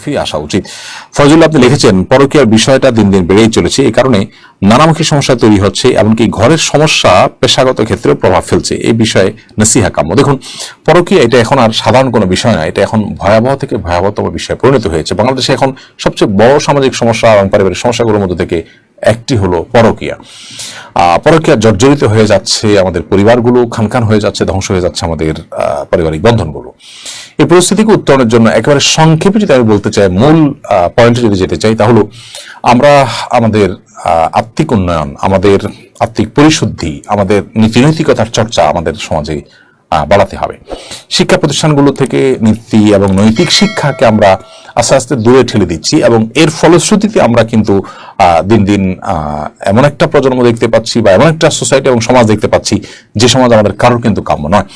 ফিরে আসা উচিত। ফয়জুল্লাহ, আপনি লিখেছেন পরকীয়ার বিষয়টা দিন দিন বেড়েই চলেছে, এই কারণে নানামুখী সমস্যা তৈরি হচ্ছে, এমনকি ঘরের সমস্যা পেশাগত ক্ষেত্রে প্রভাব ফেলছে। এই বিষয়ে নসিহা কাম্য। দেখুন, পরকীয়া এটা এখন আর সাধারণ কোনো বিষয় নয়, এটা এখন ভয়াবহ থেকে ভয়াবহতম বিষয়ে পরিণত হয়েছে। বাংলাদেশে এখন সবচেয়ে বড় সামাজিক সমস্যা এবং পারিবারিক সমস্যাগুলোর মধ্যে থেকে একটি হলো পরকীয়া। পরকীয়া জর্জরিত হয়ে যাচ্ছে আমাদের পরিবারগুলো, খানখান হয়ে যাচ্ছে, ধ্বংস হয়ে যাচ্ছে আমাদের পারিবারিক বন্ধনগুলো। এই পরিস্থিতিকে উত্তরণের জন্য একেবারে সংক্ষেপে যদি আমি বলতে চাই, মূল পয়েন্টে যদি যেতে চাই, তাহলে আমরা আমাদের আত্মিক উন্নয়ন, আমাদের আত্মিক পরিশুদ্ধি, আমাদের নীতি নৈতিকতার চর্চা আমাদের সমাজে বাড়াতে হবে। শিক্ষা প্রতিষ্ঠানগুলো থেকে নীতি এবং নৈতিক শিক্ষাকে আমরা আস্তে আস্তে দূরে ঠেলে দিচ্ছি এবং এর ফলশ্রুতিতে আমরা কিন্তু দিন দিন এমন একটা প্রজন্ম দেখতে পাচ্ছি বা এমন একটা সোসাইটি এবং সমাজ দেখতে পাচ্ছি যে সমাজ আমাদের কারোর কিন্তু কাম্য নয়।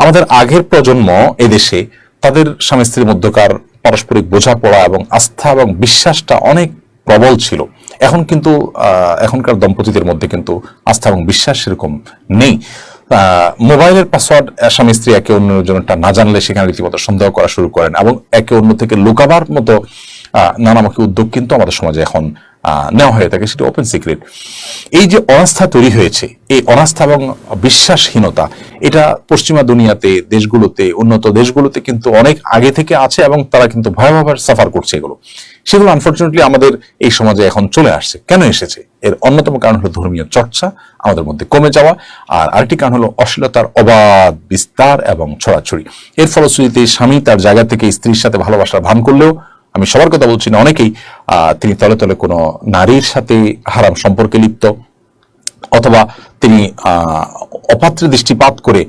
আমাদের আগের প্রজন্ম এদেশে তাদের স্বামী স্ত্রীর মধ্যকার পারস্পরিক বোঝাপড়া এবং আস্থা এবং বিশ্বাসটা অনেক প্রবল ছিল। এখন কিন্তু এখনকার দম্পতিদের মধ্যে কিন্তু আস্থা এবং বিশ্বাস সেরকম নেই। মোবাইলের পাসওয়ার্ড স্বামী স্ত্রী একে অন্যের জন্য না জানলে সেখানে রীতিমতো সন্দেহ করা শুরু করেন এবং একে অন্য থেকে লুকাবার মতো নানামুখী উদ্যোগ কিন্তু আমাদের সমাজে এখন নেওয়া হয়ে থাকে, সেটা ওপেন সিক্রেট। এই যে অনাস্থা তৈরি হয়েছে, এই অনাস্থা এবং বিশ্বাসহীনতা, এটা পশ্চিমা দুনিয়াতে, দেশগুলোতে, উন্নত দেশগুলোতে কিন্তু অনেক আগে থেকে আছে এবং তারা কিন্তু ভয়াবহ সাফার করছে এগুলো। সেগুলো আনফর্চুনেটলি আমাদের এই সমাজে এখন চলে আসছে। কেন এসেছে? এর অন্যতম কারণ হলো ধর্মীয় চর্চা আমাদের মধ্যে কমে যাওয়া, আর আরেকটি কারণ হলো অশ্লীলতার অবাধ বিস্তার এবং ছড়াছড়ি। এর ফলশ্রুতিতে স্বামী তার জায়গা থেকে স্ত্রীর সাথে ভালোবাসার ভান করলেও, আমি সবার কথা বলছি না, অনেকেই তিনি তলে তলে কোনো নারীর সাথে হারাম সম্পর্কে লিপ্ত, অথবা তিনি অপাত্রে দৃষ্টিপাত করে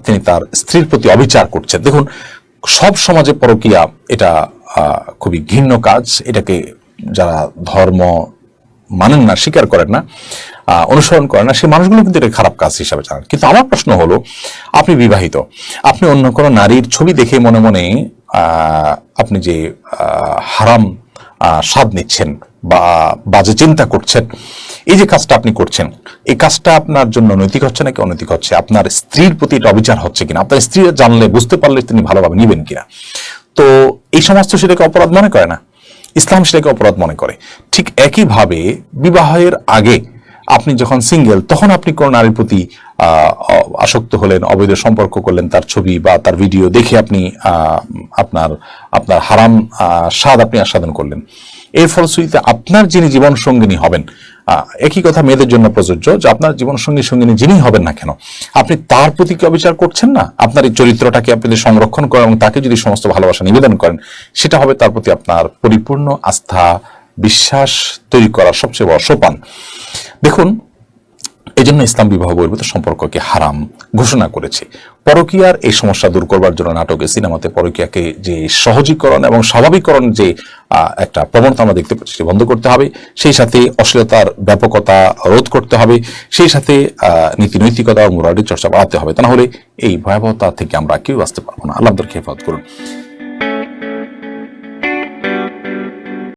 তিনি তার স্ত্রীর প্রতি অবিচার করছেন। দেখুন, সব সমাজে পরকীয়া এটা খুবই ঘৃণ্য কাজ। এটাকে যারা ধর্ম মানেন না, স্বীকার করেন না, অনুসরণ করেন না, সেই মানুষগুলো কিন্তু এটা খারাপ কাজ হিসাবে জানেন। কিন্তু আমার প্রশ্ন হলো, আপনি বিবাহিত, আপনি অন্য কোনো নারীর ছবি দেখে মনে মনে আপনি যে হারাম স্বাদ নিচ্ছেন বা বাজে চিন্তা করছেন, এই যে কাজটা আপনি করছেন, এই কাজটা আপনার জন্য নৈতিক হচ্ছে নাকি অনৈতিক হচ্ছে? আপনার স্ত্রীর প্রতি এটা অবিচার হচ্ছে কিনা? আপনার স্ত্রী জানলে, বুঝতে পারলে তিনি ভালোভাবে নিবেন কিনা? তো এই সমাজ তো সেটাকে অপরাধ মনে করে না, ইসলাম সেটাকে অপরাধ মনে করে। ঠিক একইভাবে বিবাহের আগে আপনি যখন সিঙ্গেল, তখন আপনি কোন নারীর প্রতি আসক্ত হলেন, অবৈধ সম্পর্ক করলেন, তার ছবি বা তার ভিডিও দেখে আপনি আপনার আপনার হারাম স্বাদ আপনি আস্বাদন করলেন। এর ফলশ্রুতিতে আপনার যিনি জীবন সঙ্গিনী হবেন, একই কথা মেয়েদের জন্য প্রযোজ্য, যে আপনার জীবন সঙ্গিনী যিনি হবেন না কেন, আপনি তার প্রতি কি অবিচার করছেন না? আপনার এই চরিত্রটাকে আপনি যদি সংরক্ষণ করেন এবং তাকে যদি সমস্ত ভালোবাসা নিবেদন করেন, সেটা হবে তার প্রতি আপনার পরিপূর্ণ আস্থা, বিশ্বাস তৈরি করার সবচেয়ে বড় সোপান। দেখুন, এই জন্য ইসলাম বিবাহ বহির্ভূত সম্পর্ককে হারাম ঘোষণা করেছে। পরকীয়ার এই সমস্যা দূর করবার জন্য নাটকে, সিনেমাতে পরকীয়াকে যে সহজীকরণ এবং স্বাভাবিকরণ যে একটা প্রবণতা আমরা দেখতে পাচ্ছি, বন্ধ করতে হবে। সেই সাথে অশ্লীলতার ব্যাপকতা রোধ করতে হবে। সেই সাথে নীতি নৈতিকতা ও মোরালিটির চর্চা বাড়াতে হবে। তা না হলে এই ভয়াবহতা থেকে আমরা কেউ বাঁচতে পারবো না। আল্লাহ আমাদেরকে হেফাজত করুন।